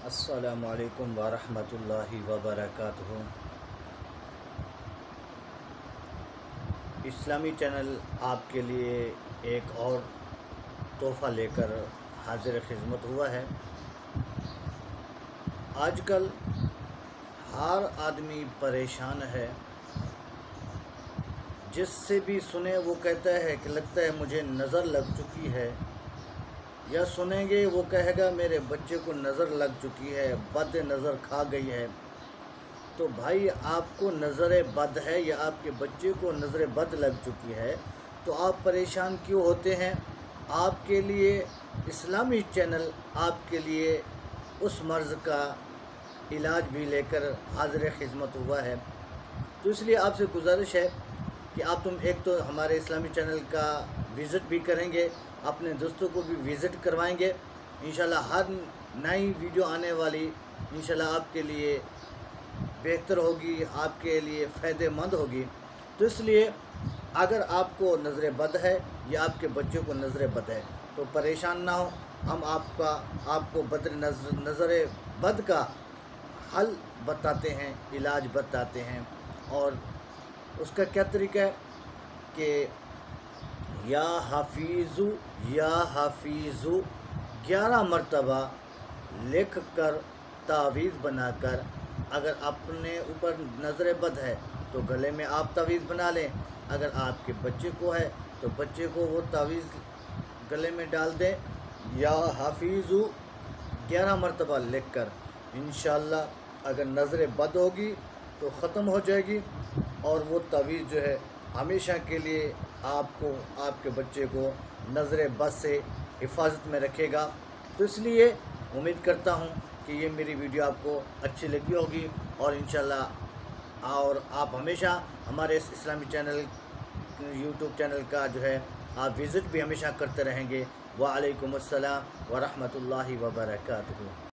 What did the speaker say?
السلام علیکم ورحمۃ اللہ وبرکاتہ۔ اسلامی چینل آپ کے لیے ایک اور تحفہ لے کر حاضر خدمت ہوا ہے۔ آج کل ہر آدمی پریشان ہے، جس سے بھی سنے وہ کہتا ہے کہ لگتا ہے مجھے نظر لگ چکی ہے، یا سنیں گے وہ کہے گا میرے بچے کو نظر لگ چکی ہے، بد نظر کھا گئی ہے۔ تو بھائی، آپ کو نظر بد ہے یا آپ کے بچے کو نظر بد لگ چکی ہے تو آپ پریشان کیوں ہوتے ہیں؟ آپ کے لیے اسلامی چینل آپ کے لیے اس مرض کا علاج بھی لے کر حاضر خدمت ہوا ہے۔ تو اس لیے آپ سے گزارش ہے کہ آپ ایک تو ہمارے اسلامی چینل کا وزٹ بھی کریں گے، اپنے دوستوں کو بھی وزٹ کروائیں گے۔ انشاءاللہ ہر نئی ویڈیو آنے والی انشاءاللہ آپ کے لیے بہتر ہوگی، آپ کے لیے فائدہ مند ہوگی۔ تو اس لیے اگر آپ کو نظر بد ہے یا آپ کے بچوں کو نظر بد ہے تو پریشان نہ ہو، ہم آپ کو نظر بد کا حل بتاتے ہیں، علاج بتاتے ہیں۔ اور اس کا کیا طریقہ ہے کہ یا حفیظو 11 مرتبہ لکھ کر تعویذ بنا کر، اگر اپنے اوپر نظر بد ہے تو گلے میں آپ تعویذ بنا لیں، اگر آپ کے بچے کو ہے تو بچے کو وہ تعویذ گلے میں ڈال دیں، یا حفیظو 11 مرتبہ لکھ کر۔ انشاءاللہ اگر نظر بد ہوگی تو ختم ہو جائے گی، اور وہ تعویذ جو ہے ہمیشہ کے لیے آپ کو، آپ کے بچے کو نظر بد سے حفاظت میں رکھے گا۔ تو اس لیے امید کرتا ہوں کہ یہ میری ویڈیو آپ کو اچھی لگی ہوگی، اور انشاءاللہ اور آپ ہمیشہ ہمارے اس اسلامی چینل یوٹیوب چینل کا جو ہے آپ وزٹ بھی ہمیشہ کرتے رہیں گے۔ وعلیکم السلام ورحمۃ اللہ وبرکاتہ۔